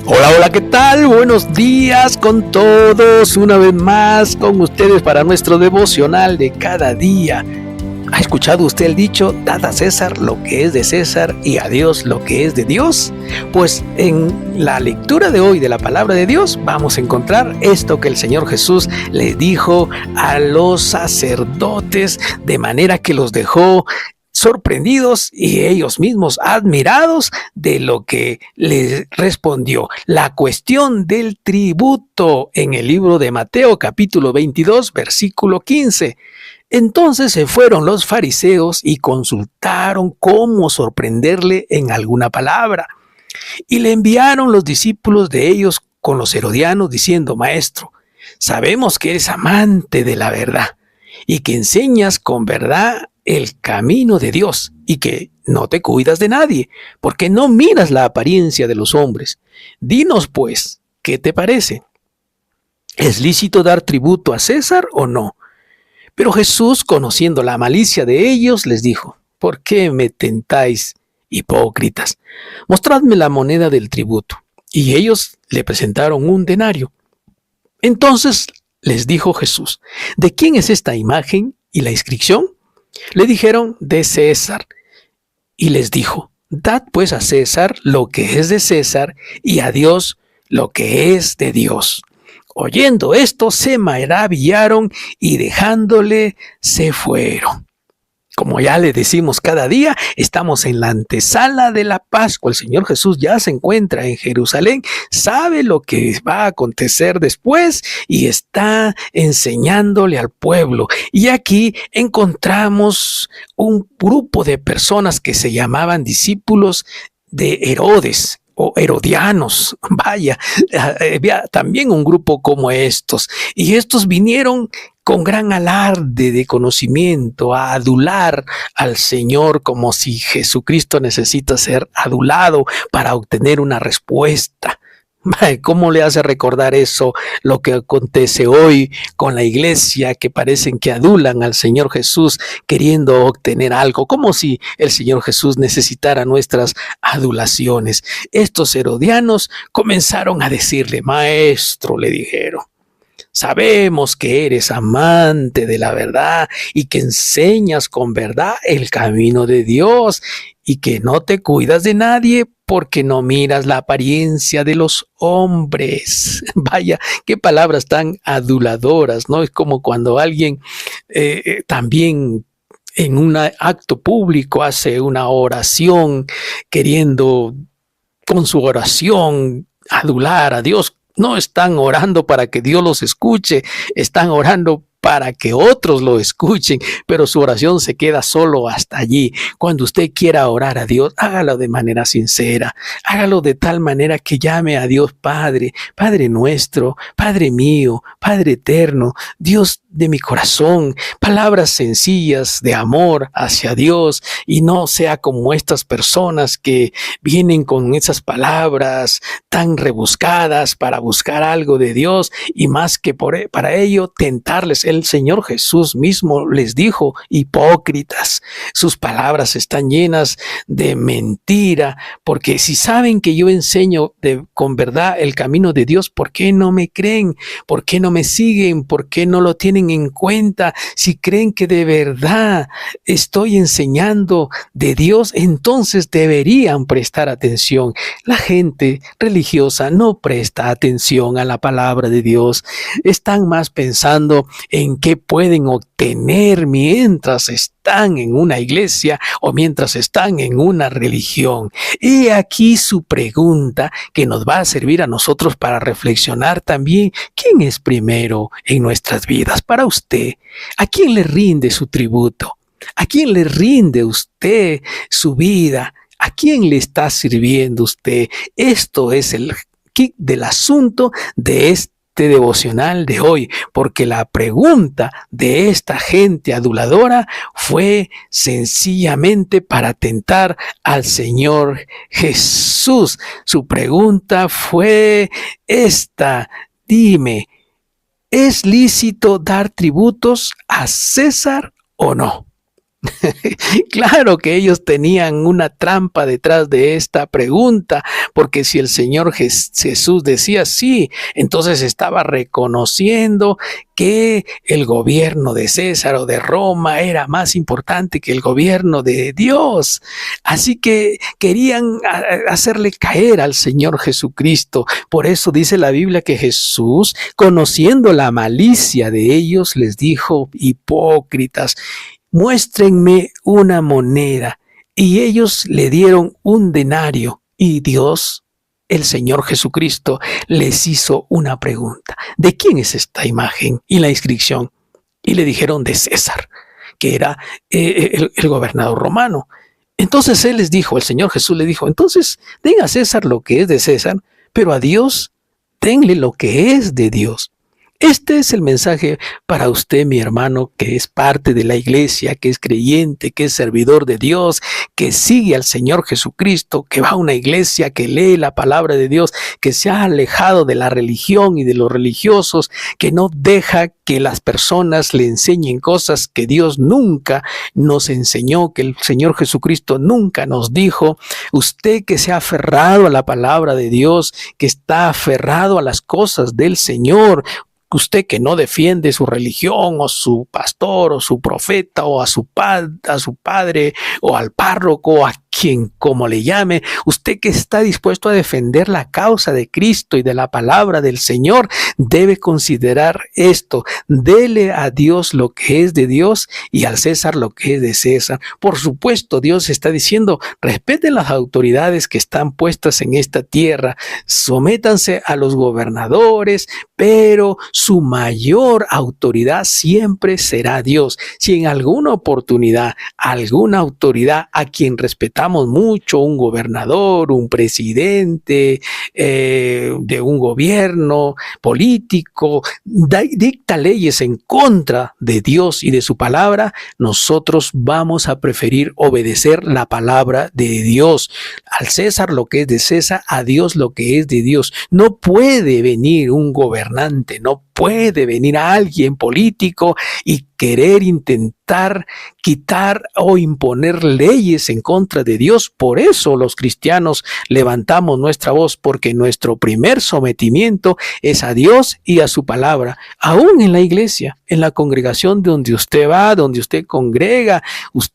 Hola, hola, ¿qué tal? Buenos días con todos, una vez más con ustedes para nuestro devocional de cada día. ¿Ha escuchado usted el dicho, dad a César lo que es de César y a Dios lo que es de Dios? Pues en la lectura de hoy de la palabra de Dios vamos a encontrar esto que el Señor Jesús le dijo a los sacerdotes, de manera que los dejó sorprendidos y ellos mismos admirados de lo que les respondió. La cuestión del tributo en el libro de Mateo capítulo 22 versículo 15. Entonces se fueron los fariseos y consultaron cómo sorprenderle en alguna palabra. Y le enviaron los discípulos de ellos con los herodianos diciendo: Maestro, sabemos que eres amante de la verdad y que enseñas con verdad el camino de Dios y que no te cuidas de nadie, porque no miras la apariencia de los hombres. Dinos pues, ¿qué te parece? ¿Es lícito dar tributo a César o no? Pero Jesús, conociendo la malicia de ellos, les dijo: ¿Por qué me tentáis, hipócritas? Mostradme la moneda del tributo. Y ellos le presentaron un denario. Entonces les dijo Jesús: ¿De quién es esta imagen y la inscripción? Le dijeron: de César. Y les dijo: Dad pues a César lo que es de César y a Dios lo que es de Dios. Oyendo esto, se maravillaron y dejándole se fueron. Como ya le decimos cada día, estamos en la antesala de la Pascua. El Señor Jesús ya se encuentra en Jerusalén, sabe lo que va a acontecer después y está enseñándole al pueblo. Y aquí encontramos un grupo de personas que se llamaban discípulos de Herodes o herodianos. Vaya, había también un grupo como estos. Y estos vinieron con gran alarde de conocimiento a adular al Señor, como si Jesucristo necesita ser adulado para obtener una respuesta. ¿Cómo le hace recordar eso lo que acontece hoy con la iglesia, que parecen que adulan al Señor Jesús queriendo obtener algo, como si el Señor Jesús necesitara nuestras adulaciones? Estos herodianos comenzaron a decirle: Maestro, le dijeron, sabemos que eres amante de la verdad y que enseñas con verdad el camino de Dios y que no te cuidas de nadie porque no miras la apariencia de los hombres. Vaya, qué palabras tan aduladoras, ¿no? Es como cuando alguien también en un acto público hace una oración queriendo con su oración adular a Dios. No están orando para que Dios los escuche, están orando para que otros lo escuchen, pero su oración se queda solo hasta allí. Cuando usted quiera orar a Dios, hágalo de manera sincera, hágalo de tal manera que llame a Dios Padre, Padre nuestro, Padre mío, Padre eterno, Dios de mi corazón, palabras sencillas de amor hacia Dios, y no sea como estas personas que vienen con esas palabras tan rebuscadas para buscar algo de Dios y más que para ello tentarles. El Señor Jesús mismo les dijo: hipócritas, sus palabras están llenas de mentira, porque si saben que yo enseño con verdad el camino de Dios, ¿por qué no me creen? ¿Por qué no me siguen? ¿Por qué no lo tienen en cuenta? Si creen que de verdad estoy enseñando de Dios, entonces deberían prestar atención. La gente religiosa no presta atención a la palabra de Dios. Están más pensando en qué pueden obtener mientras están en una iglesia o mientras están en una religión. Y aquí su pregunta, que nos va a servir a nosotros para reflexionar también: ¿quién es primero en nuestras vidas para usted? ¿A quién le rinde su tributo? ¿A quién le rinde usted su vida? ¿A quién le está sirviendo usted? Esto es el kit del asunto de este devocional de hoy, porque la pregunta de esta gente aduladora fue sencillamente para tentar al Señor Jesús. Su pregunta fue esta: dime, ¿es lícito dar tributos a César o no? Claro que ellos tenían una trampa detrás de esta pregunta, porque si el Señor Jesús decía sí, entonces estaba reconociendo que el gobierno de César o de Roma era más importante que el gobierno de Dios. Así que querían hacerle caer al Señor Jesucristo. Por eso dice la Biblia que Jesús, conociendo la malicia de ellos, les dijo: hipócritas, muéstrenme una moneda. Y ellos le dieron un denario. Y Dios, el Señor Jesucristo, les hizo una pregunta: ¿de quién es esta imagen y la inscripción? Y le dijeron: de César, que era el gobernador romano. Entonces él les dijo, el Señor Jesús le dijo: entonces den a César lo que es de César, pero a Dios denle lo que es de Dios. Este es el mensaje para usted, mi hermano, que es parte de la iglesia, que es creyente, que es servidor de Dios, que sigue al Señor Jesucristo, que va a una iglesia, que lee la palabra de Dios, que se ha alejado de la religión y de los religiosos, que no deja que las personas le enseñen cosas que Dios nunca nos enseñó, que el Señor Jesucristo nunca nos dijo. Usted que se ha aferrado a la palabra de Dios, que está aferrado a las cosas del Señor, usted que no defiende su religión o su pastor o su profeta o a su padre o al párroco o a quien como le llame, usted que está dispuesto a defender la causa de Cristo y de la palabra del Señor, debe considerar esto: dele a Dios lo que es de Dios y al César lo que es de César. Por supuesto, Dios está diciendo: respeten las autoridades que están puestas en esta tierra, sométanse a los gobernadores, pero su mayor autoridad siempre será Dios. Si en alguna oportunidad, alguna autoridad a quien respetamos mucho, un gobernador, un presidente de un gobierno político, dicta leyes en contra de Dios y de su palabra, nosotros vamos a preferir obedecer la palabra de Dios. Al César lo que es de César, a Dios lo que es de Dios. No puede venir un gobernante, no puede venir a alguien político y querer intentar quitar o imponer leyes en contra de Dios. Por eso los cristianos levantamos nuestra voz, porque nuestro primer sometimiento es a Dios y a su palabra. Aún en la iglesia, en la congregación donde usted va, donde usted congrega,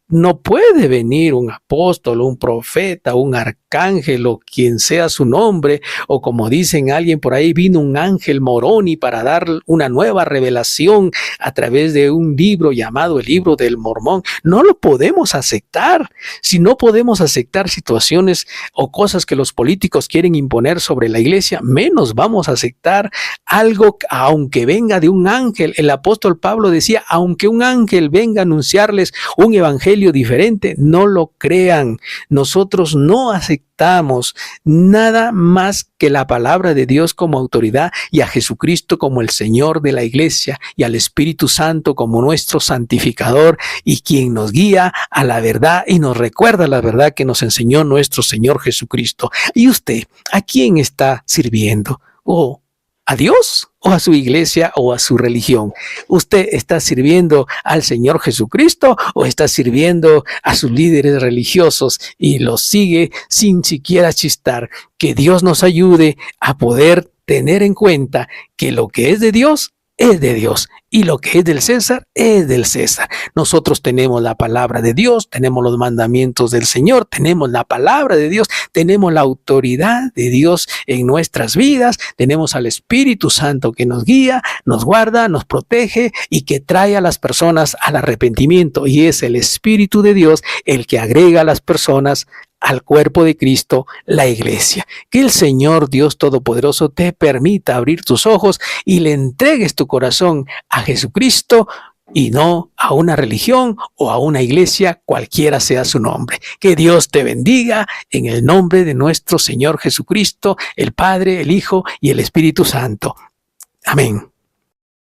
no puede venir un apóstol, un profeta, un arcángel o quien sea su nombre, o como dicen alguien por ahí, vino un ángel Moroni para dar una nueva revelación a través de un libro llamado el libro del Mormón. No lo podemos aceptar. Si no podemos aceptar situaciones o cosas que los políticos quieren imponer sobre la iglesia, menos vamos a aceptar algo aunque venga de un ángel. El apóstol Pablo decía: aunque un ángel venga a anunciarles un evangelio diferente, no lo crean. Nosotros no aceptamos nada más que la palabra de Dios como autoridad, y a Jesucristo como el Señor de la iglesia, y al Espíritu Santo como nuestro santificador y quien nos guía a la verdad y nos recuerda la verdad que nos enseñó nuestro Señor Jesucristo. ¿Y usted a quién está sirviendo? ¿O a Dios o a su iglesia o a su religión? ¿Usted está sirviendo al Señor Jesucristo o está sirviendo a sus líderes religiosos y los sigue sin siquiera chistar? Que Dios nos ayude a poder tener en cuenta que lo que es de Dios es de Dios y lo que es del César es del César. Nosotros tenemos la palabra de Dios, tenemos los mandamientos del Señor, tenemos la palabra de Dios, tenemos la autoridad de Dios en nuestras vidas, tenemos al Espíritu Santo que nos guía, nos guarda, nos protege y que trae a las personas al arrepentimiento, y es el Espíritu de Dios el que agrega a las personas al cuerpo de Cristo, la iglesia. Que el Señor Dios Todopoderoso te permita abrir tus ojos y le entregues tu corazón a Jesucristo y no a una religión o a una iglesia, cualquiera sea su nombre. Que Dios te bendiga en el nombre de nuestro Señor Jesucristo, el Padre, el Hijo y el Espíritu Santo. Amén.